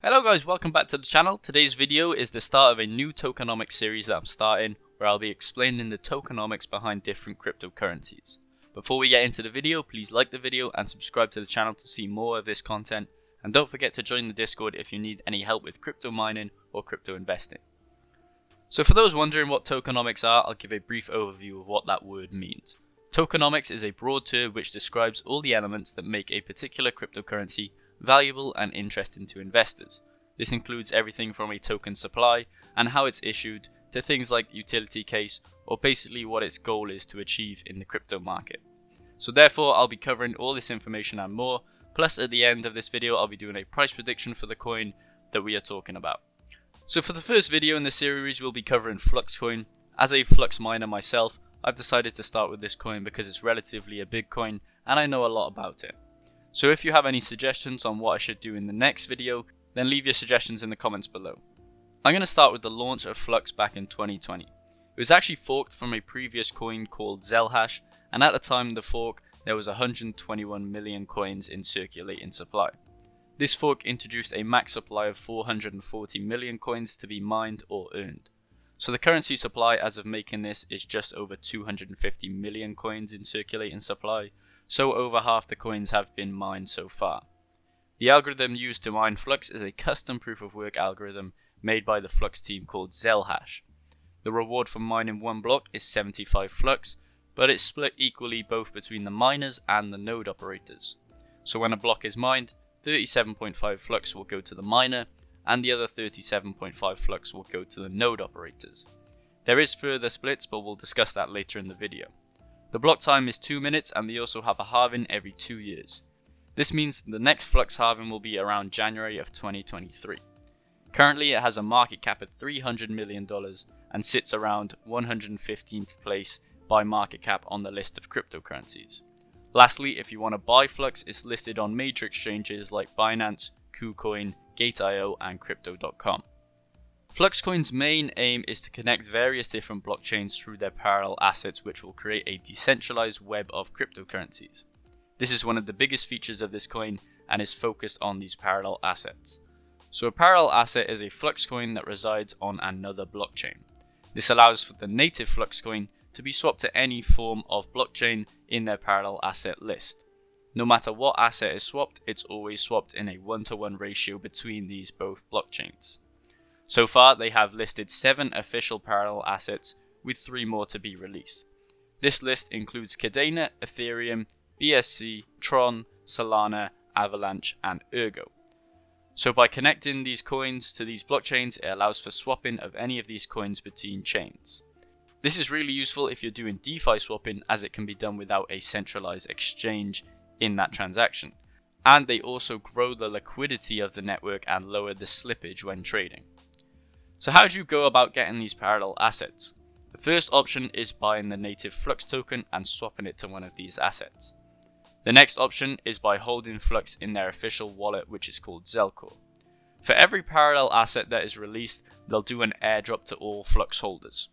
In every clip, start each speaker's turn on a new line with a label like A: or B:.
A: Hello guys, welcome back to the channel. Today's video is the start of a new tokenomics series that I'm starting, where I'll be explaining the tokenomics behind different cryptocurrencies. Before we get into the video, please like the video and subscribe to the channel to see more of this content. And don't forget to join the Discord if you need any help with crypto mining or crypto investing. So for those wondering what tokenomics are, I'll give a brief overview of what that word means. Tokenomics is a broad term which describes all the elements that make a particular cryptocurrency valuable and interesting to investors. This includes everything from a token supply and how it's issued to things like utility case or basically what its goal is to achieve in the crypto market. So therefore I'll be covering all this information and more, plus at the end of this video I'll be doing a price prediction for the coin that we are talking about. So for the first video in this series we'll be covering Flux coin. As a Flux miner myself, I've decided to start with this coin because it's relatively a big coin and I know a lot about it. So if you have any suggestions on what I should do in the next video, then leave your suggestions in the comments below. I'm going to start with the launch of Flux back in 2020. It was actually forked from a previous coin called Zelhash, and at the time of the fork there was 121 million coins in circulating supply. This fork introduced a max supply of 440 million coins to be mined or earned. So the currency supply as of making this is just over 250 million coins in circulating supply, so over half the coins have been mined so far. The algorithm used to mine Flux is a custom proof of work algorithm made by the Flux team called Zelhash. The reward for mining one block is 75 Flux, but it's split equally both between the miners and the node operators. So when a block is mined, 37.5 Flux will go to the miner, and the other 37.5 Flux will go to the node operators. There is further splits, but we'll discuss that later in the video. The block time is 2 minutes and they also have a halving every 2 years. This means the next Flux halving will be around January of 2023. Currently it has a market cap of $300 million and sits around 115th place by market cap on the list of cryptocurrencies. Lastly, if you want to buy Flux, it's listed on major exchanges like Binance, KuCoin, Gate.io and Crypto.com. FluxCoin's main aim is to connect various different blockchains through their parallel assets, which will create a decentralized web of cryptocurrencies. This is one of the biggest features of this coin and is focused on these parallel assets. So a parallel asset is a Flux coin that resides on another blockchain. This allows for the native Flux coin to be swapped to any form of blockchain in their parallel asset list. No matter what asset is swapped, it's always swapped in a 1-to-1 ratio between these both blockchains. So far, they have listed 7 official parallel assets, with 3 more to be released. This list includes Cardano, Ethereum, BSC, Tron, Solana, Avalanche, and Ergo. So by connecting these coins to these blockchains, it allows for swapping of any of these coins between chains. This is really useful if you're doing DeFi swapping, as it can be done without a centralized exchange in that transaction. And they also grow the liquidity of the network and lower the slippage when trading. So how do you go about getting these parallel assets? The first option is buying the native Flux token and swapping it to one of these assets. The next option is by holding Flux in their official wallet, which is called Zelcore. For every parallel asset that is released, they'll do an airdrop to all Flux holders.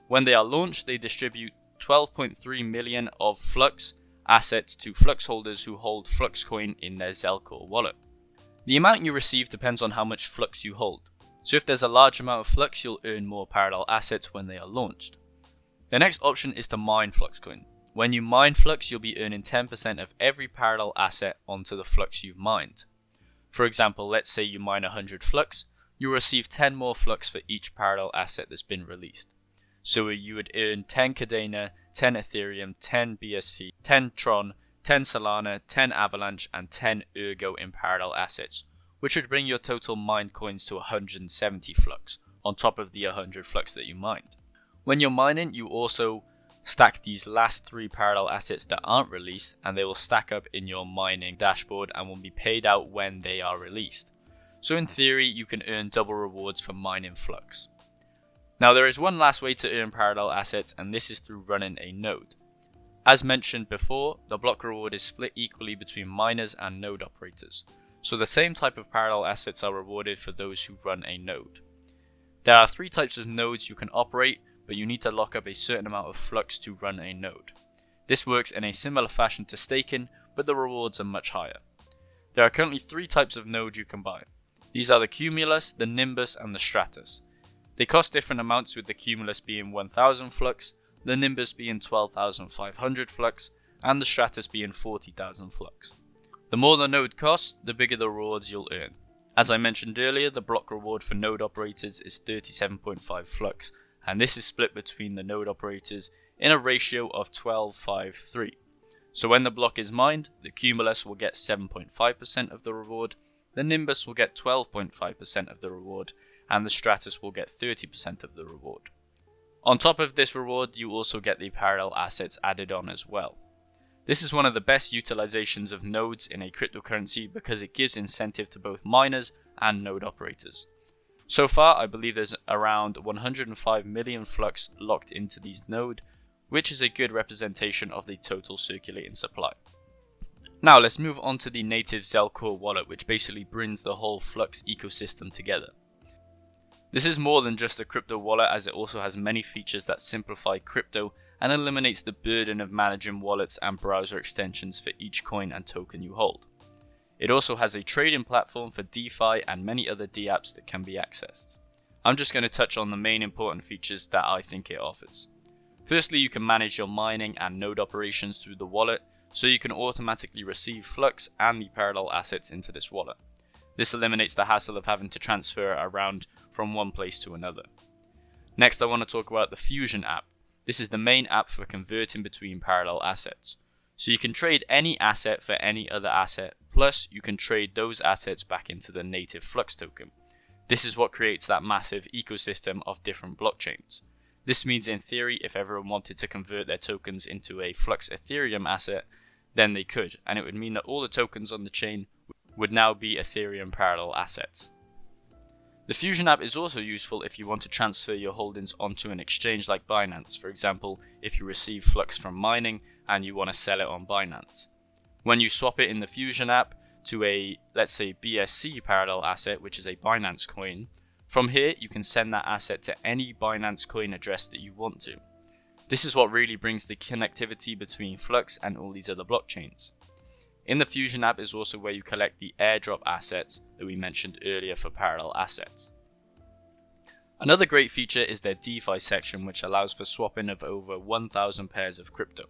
A: When they are launched, they distribute 12.3 million of Flux assets to Flux holders who hold Flux coin in their Zelcore wallet. The amount you receive depends on how much Flux you hold. So if there's a large amount of Flux, you'll earn more parallel assets when they are launched. The next option is to mine Flux coin. When you mine Flux, you'll be earning 10% of every parallel asset onto the Flux you've mined. For example, let's say you mine 100 Flux, you'll receive 10 more Flux for each parallel asset that's been released. So you would earn 10 Cardano, 10 Ethereum, 10 BSC, 10 Tron, 10 Solana, 10 Avalanche, and 10 Ergo in parallel assets, which would bring your total mined coins to 170 Flux, on top of the 100 Flux that you mined. When you're mining, you also stack these last 3 parallel assets that aren't released, and they will stack up in your mining dashboard and will be paid out when they are released. So in theory, you can earn double rewards for mining Flux. Now there is one last way to earn parallel assets, and this is through running a node. As mentioned before, the block reward is split equally between miners and node operators. So the same type of parallel assets are rewarded for those who run a node. There are 3 types of nodes you can operate, but you need to lock up a certain amount of Flux to run a node. This works in a similar fashion to staking, but the rewards are much higher. There are currently 3 types of nodes you can buy. These are the Cumulus, the Nimbus and the Stratus. They cost different amounts, with the Cumulus being 1000 flux, the Nimbus being 12,500 flux, and the Stratus being 40,000 flux. The more the node costs, the bigger the rewards you'll earn. As I mentioned earlier, the block reward for node operators is 37.5 flux, and this is split between the node operators in a ratio of 12:5:3. So when the block is mined, the Cumulus will get 7.5% of the reward, the Nimbus will get 12.5% of the reward, and the Stratus will get 30% of the reward. On top of this reward, you also get the parallel assets added on as well. This is one of the best utilizations of nodes in a cryptocurrency because it gives incentive to both miners and node operators. So far, I believe there's around 105 million flux locked into these nodes, which is a good representation of the total circulating supply. Now let's move on to the native Zelcore wallet, which basically brings the whole Flux ecosystem together. This is more than just a crypto wallet, as it also has many features that simplify crypto and eliminates the burden of managing wallets and browser extensions for each coin and token you hold. It also has a trading platform for DeFi and many other dApps that can be accessed. I'm just going to touch on the main important features that I think it offers. Firstly, you can manage your mining and node operations through the wallet, so you can automatically receive Flux and the parallel assets into this wallet. This eliminates the hassle of having to transfer around from one place to another. Next, I want to talk about the Fusion app. This is the main app for converting between parallel assets. So you can trade any asset for any other asset, plus you can trade those assets back into the native Flux token. This is what creates that massive ecosystem of different blockchains. This means in theory, if everyone wanted to convert their tokens into a Flux Ethereum asset, then they could, and it would mean that all the tokens on the chain would now be Ethereum parallel assets. The Fusion app is also useful if you want to transfer your holdings onto an exchange like Binance. For example, if you receive Flux from mining and you want to sell it on Binance. When you swap it in the Fusion app to a, let's say, BSC parallel asset, which is a Binance coin, from here you can send that asset to any Binance coin address that you want to. This is what really brings the connectivity between Flux and all these other blockchains. In the Fusion app is also where you collect the airdrop assets that we mentioned earlier for parallel assets. Another great feature is their DeFi section, which allows for swapping of over 1,000 pairs of crypto.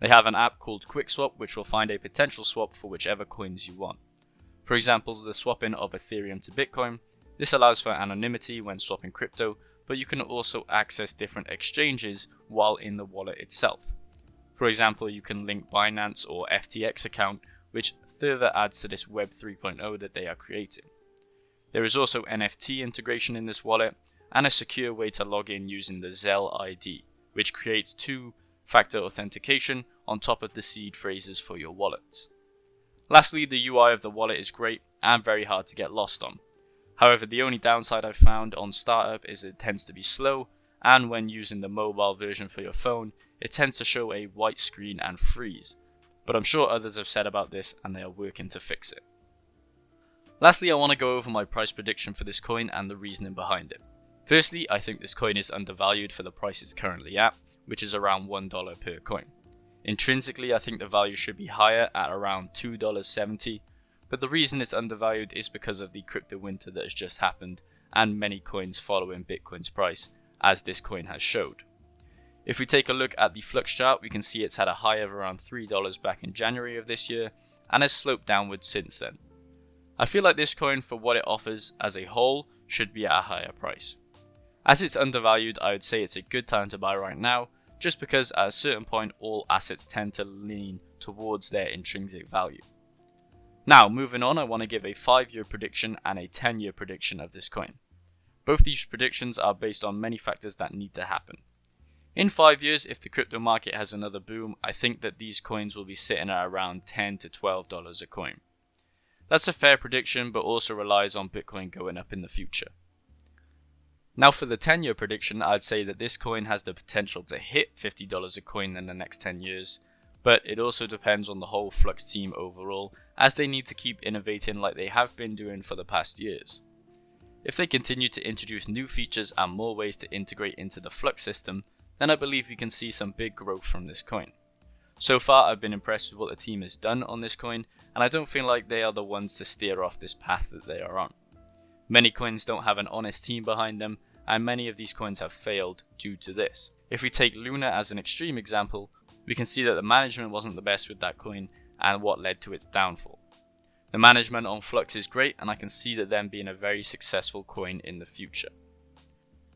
A: They have an app called QuickSwap, which will find a potential swap for whichever coins you want. For example, the swapping of Ethereum to Bitcoin. This allows for anonymity when swapping crypto, but you can also access different exchanges while in the wallet itself. For example, you can link Binance or FTX account, which further adds to this Web 3.0 that they are creating. There is also NFT integration in this wallet, and a secure way to log in using the Zel ID, which creates two-factor authentication on top of the seed phrases for your wallets. Lastly, the UI of the wallet is great and very hard to get lost on. However, the only downside I've found on startup is it tends to be slow, and when using the mobile version for your phone, it tends to show a white screen and freeze. But I'm sure others have said about this and they are working to fix it. Lastly, I want to go over my price prediction for this coin and the reasoning behind it. Firstly, I think this coin is undervalued for the price it's currently at, which is around $1 per coin. Intrinsically, I think the value should be higher at around $2.70, but the reason it's undervalued is because of the crypto winter that has just happened and many coins following Bitcoin's price, as this coin has showed. If we take a look at the Flux chart, we can see it's had a high of around $3 back in January of this year and has sloped downwards since then. I feel like this coin, for what it offers as a whole, should be at a higher price. As it's undervalued, I would say it's a good time to buy right now, just because at a certain point all assets tend to lean towards their intrinsic value. Now, moving on, I want to give a 5-year prediction and a 10-year prediction of this coin. Both these predictions are based on many factors that need to happen. In 5 years, if the crypto market has another boom, I think that these coins will be sitting at around $10 to $12 a coin. That's a fair prediction, but also relies on Bitcoin going up in the future. Now for the 10-year prediction, I'd say that this coin has the potential to hit $50 a coin in the next 10 years, but it also depends on the whole Flux team overall, as they need to keep innovating like they have been doing for the past years. If they continue to introduce new features and more ways to integrate into the Flux system, then I believe we can see some big growth from this coin. So far, I've been impressed with what the team has done on this coin, and I don't feel like they are the ones to steer off this path that they are on. Many coins don't have an honest team behind them, and many of these coins have failed due to this. If we take Luna as an extreme example, we can see that the management wasn't the best with that coin and what led to its downfall. The management on Flux is great, and I can see that them being a very successful coin in the future.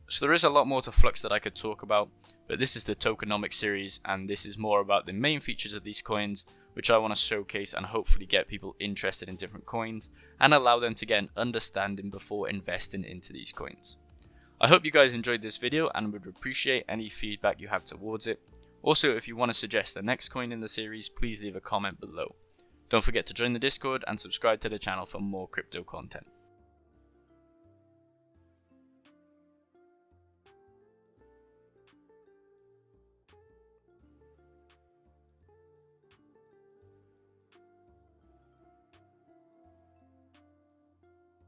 A: So there is a lot more to Flux that I could talk about, but this is the Tokenomics series, and this is more about the main features of these coins, which I want to showcase and hopefully get people interested in different coins and allow them to get an understanding before investing into these coins. I hope you guys enjoyed this video and would appreciate any feedback you have towards it. Also, if you want to suggest the next coin in the series, please leave a comment below. Don't forget to join the Discord and subscribe to the channel for more crypto content.